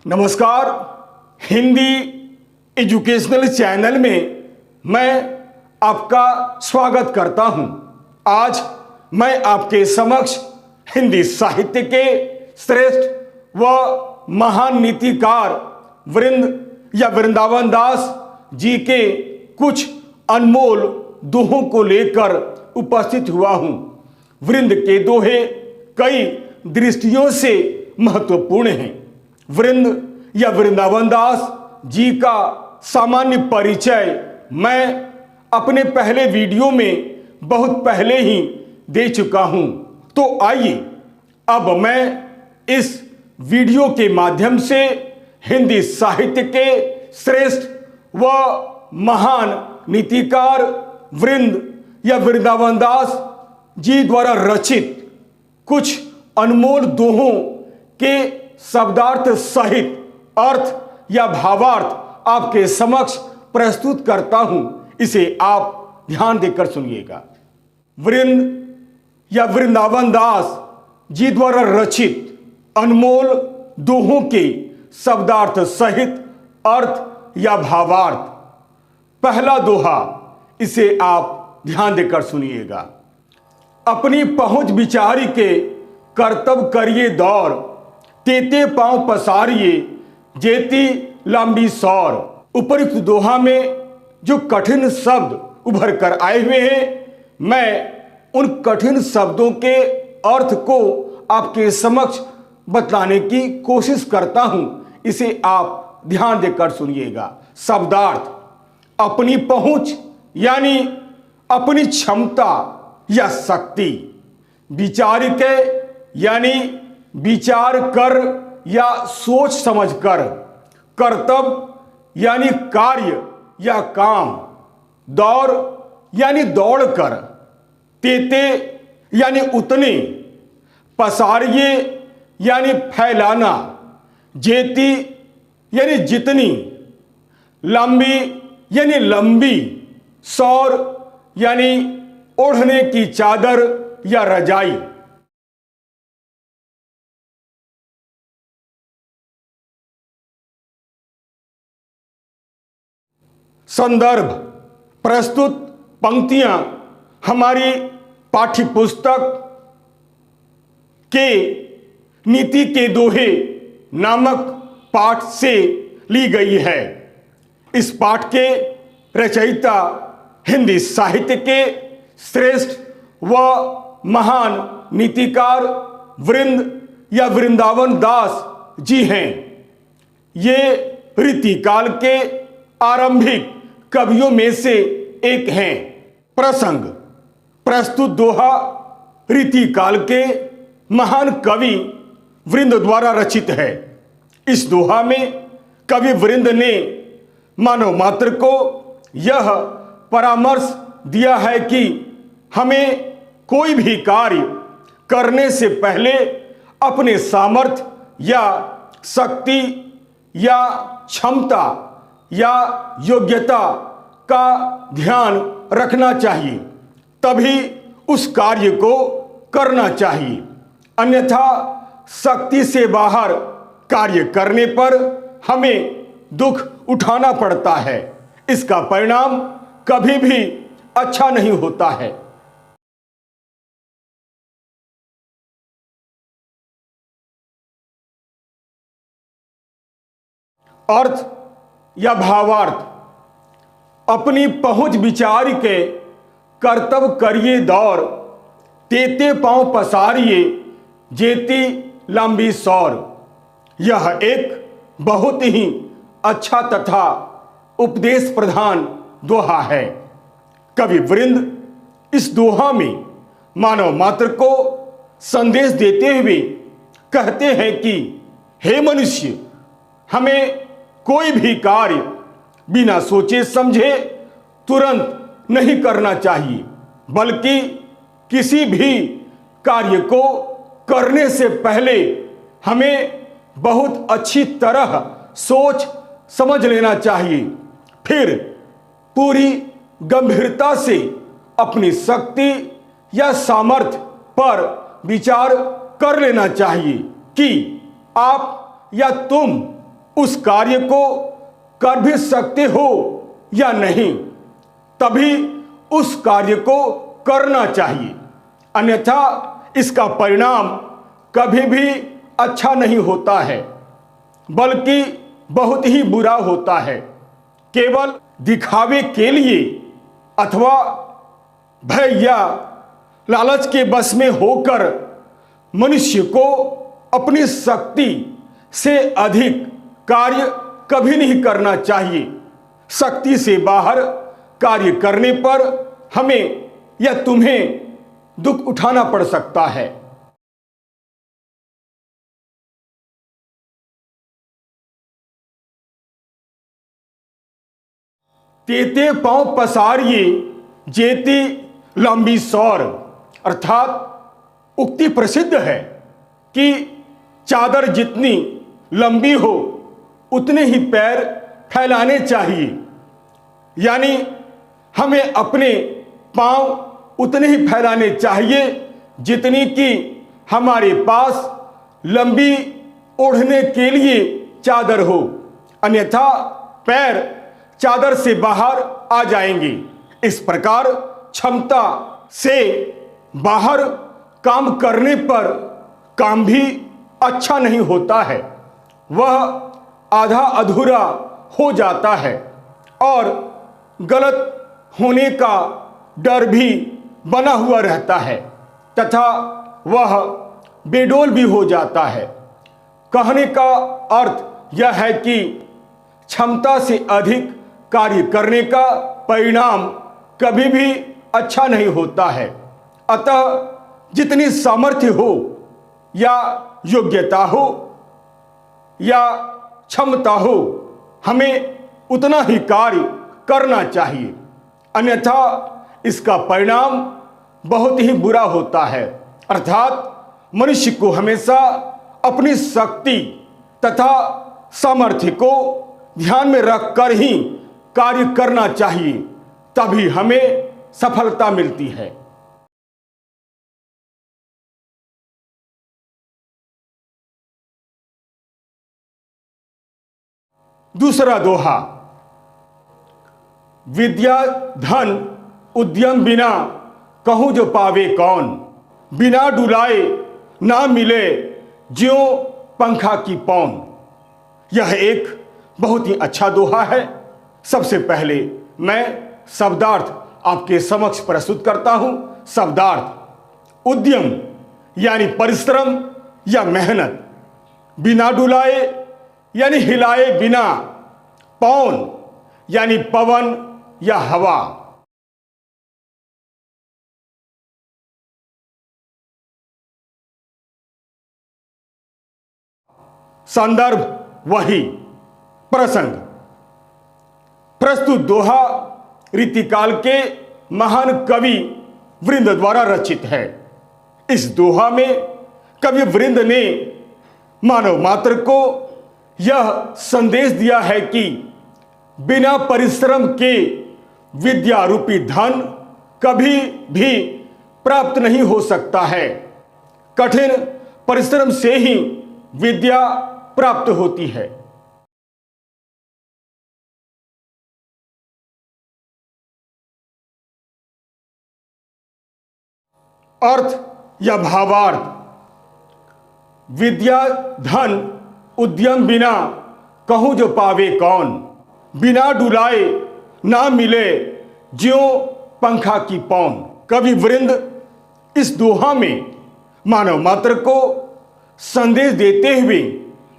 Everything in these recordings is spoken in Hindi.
नमस्कार। हिंदी एजुकेशनल चैनल में मैं आपका स्वागत करता हूं। आज मैं आपके समक्ष हिंदी साहित्य के श्रेष्ठ व महान नीतिकार वृंद या वृंदावन दास जी के कुछ अनमोल दोहों को लेकर उपस्थित हुआ हूं। वृंद के दोहे कई दृष्टियों से महत्वपूर्ण हैं। वृंद या वृंदावन दास जी का सामान्य परिचय मैं अपने पहले वीडियो में बहुत पहले ही दे चुका हूं। तो आइए अब मैं इस वीडियो के माध्यम से हिंदी साहित्य के श्रेष्ठ व महान नीतिकार वृंद या वृंदावन दास जी द्वारा रचित कुछ अनमोल दोहों के शब्दार्थ सहित अर्थ या भावार्थ आपके समक्ष प्रस्तुत करता हूं। इसे आप ध्यान देकर सुनिएगा। वृंद या वृंदावन दास जी द्वारा रचित अनमोल दोहों के शब्दार्थ सहित अर्थ या भावार्थ। पहला दोहा, इसे आप ध्यान देकर सुनिएगा। अपनी पहुंच विचारी के कर्तव्य करिए दौर, तेते पांव पसारिए जेती लंबी सौर। उपयुक्त दोहा में जो कठिन शब्द उभर कर आए हुए हैं, मैं उन कठिन शब्दों के अर्थ को आपके समक्ष बतलाने की कोशिश करता हूं। इसे आप ध्यान देकर सुनिएगा। शब्दार्थ, अपनी पहुंच यानी अपनी क्षमता या शक्ति। विचार के यानी विचार कर या सोच समझ कर। कर्तव्य यानी कार्य या काम। दौर यानी दौड़ कर। तेते यानी उतने। पसारिए यानी फैलाना। जेती यानी जितनी। लंबी यानी लंबी। सौर यानी ओढ़ने की चादर या रजाई। संदर्भ, प्रस्तुत पंक्तियां हमारी पाठ्य पुस्तक के नीति के दोहे नामक पाठ से ली गई है। इस पाठ के रचयिता हिंदी साहित्य के श्रेष्ठ व महान नीतिकार वृंद या वृंदावन दास जी हैं। ये रीतिकाल के आरंभिक कवियों में से एक हैं। प्रसंग, प्रस्तुत दोहा रीतिकाल के महान कवि वृंद द्वारा रचित है। इस दोहा में कवि वृंद ने मानव मात्र को यह परामर्श दिया है कि हमें कोई भी कार्य करने से पहले अपने सामर्थ्य या शक्ति या क्षमता या योग्यता का ध्यान रखना चाहिए, तभी उस कार्य को करना चाहिए। अन्यथा शक्ति से बाहर कार्य करने पर हमें दुख उठाना पड़ता है। इसका परिणाम कभी भी अच्छा नहीं होता है। अर्थ या भावार्थ, अपनी पहुंच विचार के कर्तव्य करिए दौर, तेते पांव पसारिए जेती लंबी सौर। यह एक बहुत ही अच्छा तथा उपदेश प्रधान दोहा है। कवि वृंद इस दोहा में मानव मात्र को संदेश देते हुए कहते हैं कि हे मनुष्य, हमें कोई भी कार्य बिना सोचे समझे तुरंत नहीं करना चाहिए, बल्कि किसी भी कार्य को करने से पहले हमें बहुत अच्छी तरह सोच समझ लेना चाहिए। फिर पूरी गंभीरता से अपनी शक्ति या सामर्थ्य पर विचार कर लेना चाहिए कि आप या तुम उस कार्य को कर भी सकते हो या नहीं, तभी उस कार्य को करना चाहिए, अन्यथा इसका परिणाम कभी भी अच्छा नहीं होता है, बल्कि बहुत ही बुरा होता है। केवल दिखावे के लिए अथवा भय या लालच के बस में होकर मनुष्य को अपनी शक्ति से अधिक कार्य कभी नहीं करना चाहिए। शक्ति से बाहर कार्य करने पर हमें या तुम्हें दुख उठाना पड़ सकता है। तेते पांव पसारिए जेती लंबी सौर, अर्थात उक्ति प्रसिद्ध है कि चादर जितनी लंबी हो उतने ही पैर फैलाने चाहिए, यानी हमें अपने पांव उतने ही फैलाने चाहिए जितनी कि हमारे पास लंबी ओढ़ने के लिए चादर हो, अन्यथा पैर चादर से बाहर आ जाएंगे। इस प्रकार क्षमता से बाहर काम करने पर काम भी अच्छा नहीं होता है, वह आधा अधूरा हो जाता है और गलत होने का डर भी बना हुआ रहता है तथा वह बेडौल भी हो जाता है। कहने का अर्थ यह है कि क्षमता से अधिक कार्य करने का परिणाम कभी भी अच्छा नहीं होता है। अतः जितनी सामर्थ्य हो या योग्यता हो या क्षमता हो, हमें उतना ही कार्य करना चाहिए, अन्यथा इसका परिणाम बहुत ही बुरा होता है। अर्थात मनुष्य को हमेशा अपनी शक्ति तथा सामर्थ्य को ध्यान में रखकर ही कार्य करना चाहिए, तभी हमें सफलता मिलती है। दूसरा दोहा, विद्या धन उद्यम बिना कहूं जो पावे कौन, बिना डुलाए ना मिले ज्यों पंखा की पौन। यह एक बहुत ही अच्छा दोहा है। सबसे पहले मैं शब्दार्थ आपके समक्ष प्रस्तुत करता हूं। शब्दार्थ, उद्यम यानी परिश्रम या मेहनत, बिना डुलाए यानी हिलाए बिना, पौन यानी पवन या हवा। संदर्भ वही, प्रसंग। प्रस्तुत दोहा रीतिकाल के महान कवि वृंद द्वारा रचित है। इस दोहा में कवि वृंद ने मानव मात्र को यह संदेश दिया है कि बिना परिश्रम के विद्या रूपी धन कभी भी प्राप्त नहीं हो सकता है। कठिन परिश्रम से ही विद्या प्राप्त होती है। अर्थ या भावार्थ, विद्या धन उद्यम बिना कहूं जो पावे कौन, बिना डुलाए ना मिले ज्यों पंखा की पौन। कवि वृंद इस दोहा में मानव मात्र को संदेश देते हुए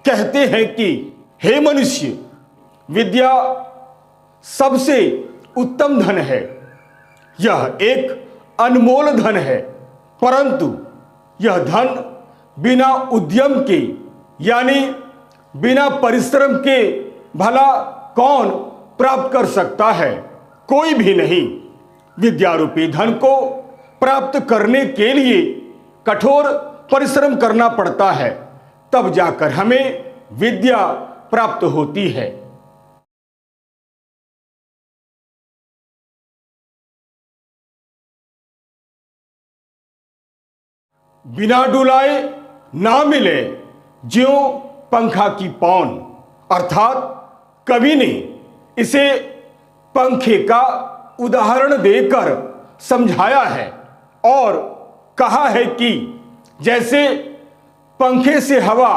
कहते हैं कि हे मनुष्य, विद्या सबसे उत्तम धन है। यह एक अनमोल धन है, परंतु यह धन बिना उद्यम के यानी बिना परिश्रम के भला कौन प्राप्त कर सकता है? कोई भी नहीं। विद्या रूपी धन को प्राप्त करने के लिए कठोर परिश्रम करना पड़ता है, तब जाकर हमें विद्या प्राप्त होती है। बिना डुलाए ना मिले ज्यों पंखा की पौन, अर्थात कवि ने इसे पंखे का उदाहरण देकर समझाया है और कहा है कि जैसे पंखे से हवा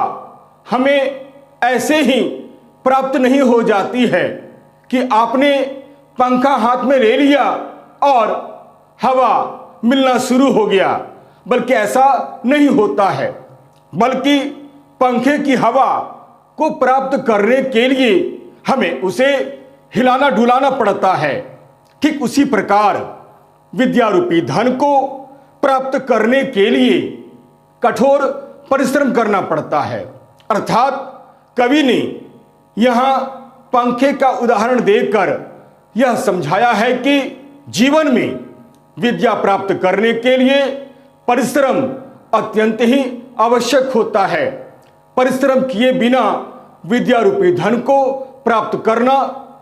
हमें ऐसे ही प्राप्त नहीं हो जाती है कि आपने पंखा हाथ में ले लिया और हवा मिलना शुरू हो गया, बल्कि ऐसा नहीं होता है, बल्कि पंखे की हवा को प्राप्त करने के लिए हमें उसे हिलाना डुलाना पड़ता है। ठीक उसी प्रकार विद्या रूपी धन को प्राप्त करने के लिए कठोर परिश्रम करना पड़ता है। अर्थात कवि ने यहाँ पंखे का उदाहरण देकर यह समझाया है कि जीवन में विद्या प्राप्त करने के लिए परिश्रम अत्यंत ही आवश्यक होता है। परिश्रम किए बिना विद्या रूपी धन को प्राप्त करना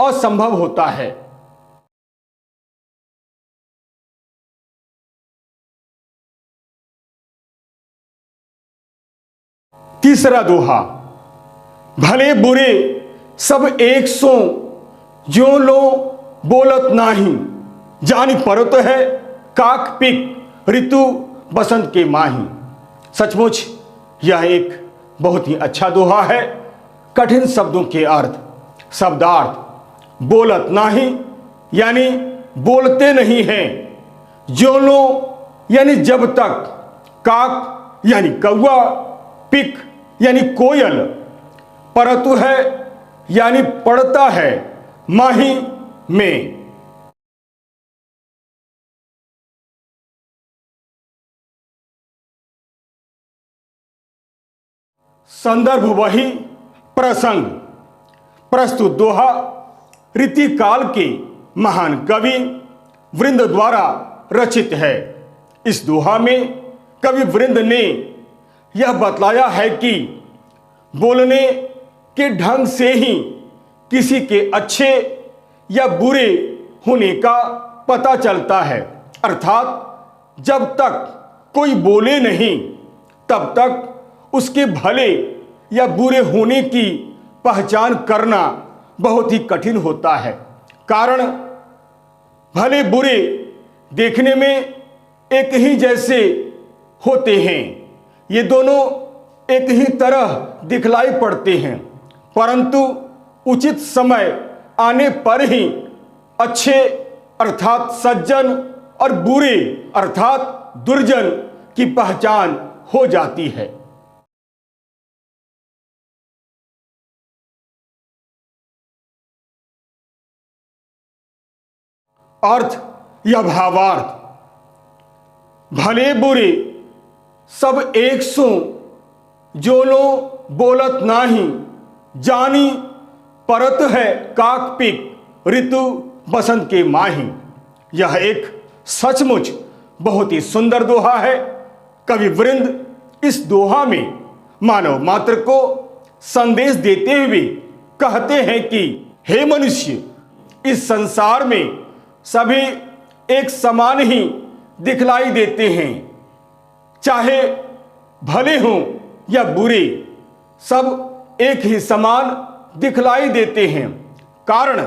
असंभव होता है। तीसरा दोहा, भले बुरे सब एक सो जो लो बोलत नाही, जानी परत है काक पिक ऋतु बसंत के माही। सचमुच यह एक बहुत ही अच्छा दोहा है। कठिन शब्दों के अर्थ, शब्दार्थ, बोलत नाही यानी बोलते नहीं हैं, जो लो यानी जब तक, काक यानी कौवा, पिक यानी कोयल, परतु है यानी पड़ता है, माही में। संदर्भ वही प्रसंग। प्रस्तुत दोहा रीतिकाल के महान कवि वृंद द्वारा रचित है। इस दोहा में कवि वृंद ने यह बतलाया है कि बोलने के ढंग से ही किसी के अच्छे या बुरे होने का पता चलता है। अर्थात जब तक कोई बोले नहीं तब तक उसके भले या बुरे होने की पहचान करना बहुत ही कठिन होता है। कारण भले बुरे देखने में एक ही जैसे होते हैं, ये दोनों एक ही तरह दिखलाई पड़ते हैं, परंतु उचित समय आने पर ही अच्छे अर्थात सज्जन और बुरे अर्थात दुर्जन की पहचान हो जाती है। अर्थ या भावार्थ, भले बुरे सब एक सो जो लो बोलत नाही, जानी परत है काक पिक ऋतु बसंत के माही। यह एक सचमुच बहुत ही सुंदर दोहा है। कवि वृंद इस दोहा में मानव मात्र को संदेश देते हुए कहते हैं कि हे मनुष्य, इस संसार में सभी एक समान ही दिखलाई देते हैं, चाहे भले हों या बुरे, सब एक ही समान दिखलाई देते हैं। कारण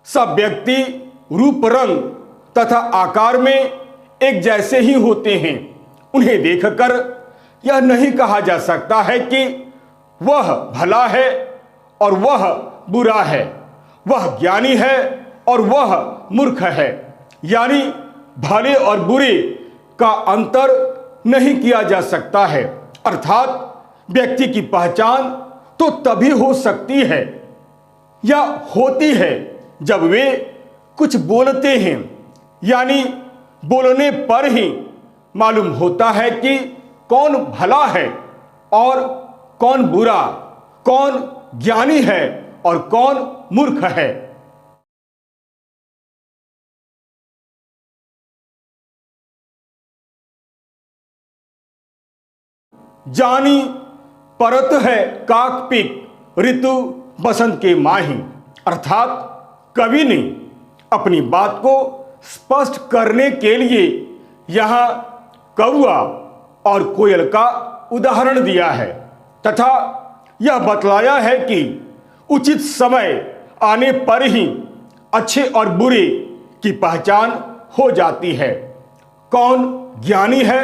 सब व्यक्ति रूप रंग तथा आकार में एक जैसे ही होते हैं। उन्हें देखकर यह नहीं कहा जा सकता है कि वह भला है और वह बुरा है, वह ज्ञानी है और वह मूर्ख है, यानी भले और बुरे का अंतर नहीं किया जा सकता है। अर्थात व्यक्ति की पहचान तो तभी हो सकती है या होती है जब वे कुछ बोलते हैं, यानी बोलने पर ही मालूम होता है कि कौन भला है और कौन बुरा, कौन ज्ञानी है और कौन मूर्ख है। जानी परत है काक पिक ऋतु बसंत के माही। अर्थात कवि ने अपनी बात को स्पष्ट करने के लिए यहाँ कौआ और कोयल का उदाहरण दिया है तथा यह बतलाया है कि उचित समय आने पर ही अच्छे और बुरे की पहचान हो जाती है। कौन ज्ञानी है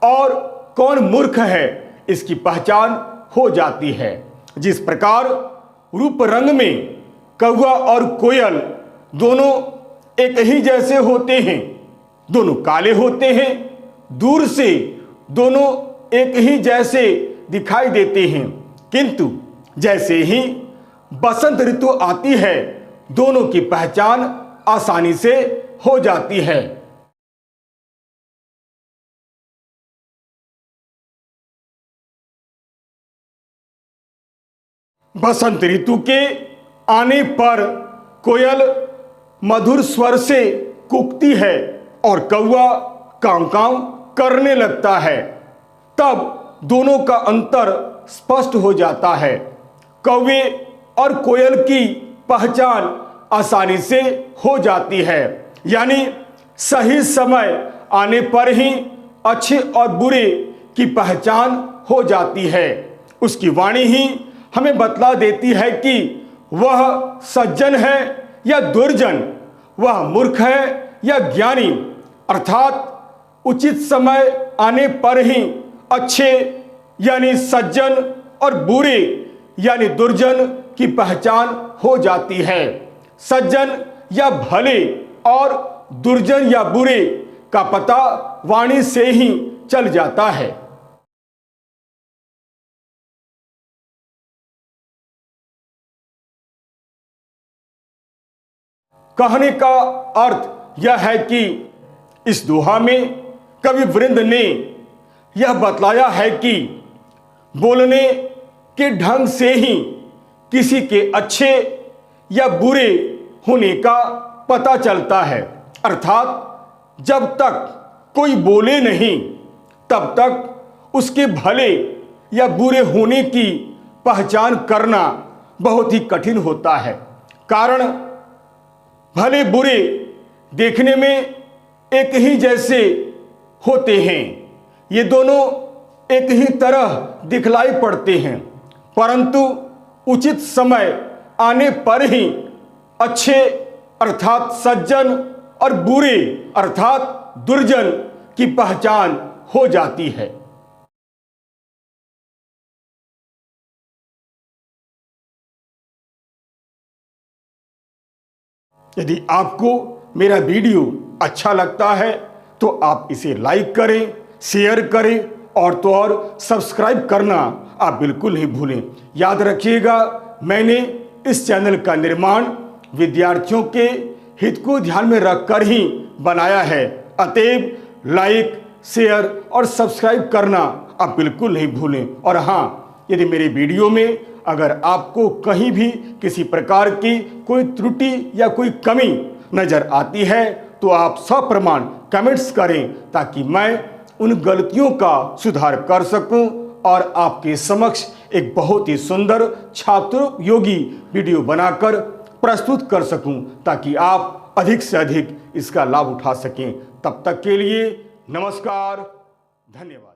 और कौन मूर्ख है, इसकी पहचान हो जाती है। जिस प्रकार रूप रंग में कौवा और कोयल दोनों एक ही जैसे होते हैं, दोनों काले होते हैं, दूर से दोनों एक ही जैसे दिखाई देते हैं, किंतु जैसे ही बसंत ऋतु आती है दोनों की पहचान आसानी से हो जाती है। बसंत ऋतु के आने पर कोयल मधुर स्वर से कूकती है और कौवा कांव कांव करने लगता है। तब दोनों का अंतर स्पष्ट हो जाता है। कौवे और कोयल की पहचान आसानी से हो जाती है, यानी सही समय आने पर ही अच्छे और बुरे की पहचान हो जाती है। उसकी वाणी ही हमें बतला देती है कि वह सज्जन है या दुर्जन, वह मूर्ख है या ज्ञानी। अर्थात उचित समय आने पर ही अच्छे यानी सज्जन और बुरे यानी दुर्जन की पहचान हो जाती है। सज्जन या भले और दुर्जन या बुरे का पता वाणी से ही चल जाता है। कहने का अर्थ यह है कि इस दोहा में कवि वृंद ने यह बतलाया है कि बोलने के ढंग से ही किसी के अच्छे या बुरे होने का पता चलता है। अर्थात जब तक कोई बोले नहीं तब तक उसके भले या बुरे होने की पहचान करना बहुत ही कठिन होता है। कारण भले बुरे देखने में एक ही जैसे होते हैं, ये दोनों एक ही तरह दिखलाई पड़ते हैं, परंतु उचित समय आने पर ही अच्छे अर्थात सज्जन और बुरे अर्थात दुर्जन की पहचान हो जाती है। यदि आपको मेरा वीडियो अच्छा लगता है तो आप इसे लाइक करें, शेयर करें और तो और सब्सक्राइब करना आप बिल्कुल नहीं भूलें। याद रखिएगा, मैंने इस चैनल का निर्माण विद्यार्थियों के हित को ध्यान में रखकर ही बनाया है। अतएव लाइक, शेयर और सब्सक्राइब करना आप बिल्कुल नहीं भूलें। और हाँ, यदि मेरे वीडियो में अगर आपको कहीं भी किसी प्रकार की कोई त्रुटि या कोई कमी नज़र आती है तो आप सप्रमाण कमेंट्स करें, ताकि मैं उन गलतियों का सुधार कर सकूं और आपके समक्ष एक बहुत ही सुंदर छात्रोपयोगी वीडियो बनाकर प्रस्तुत कर सकूं, ताकि आप अधिक से अधिक इसका लाभ उठा सकें। तब तक के लिए नमस्कार, धन्यवाद।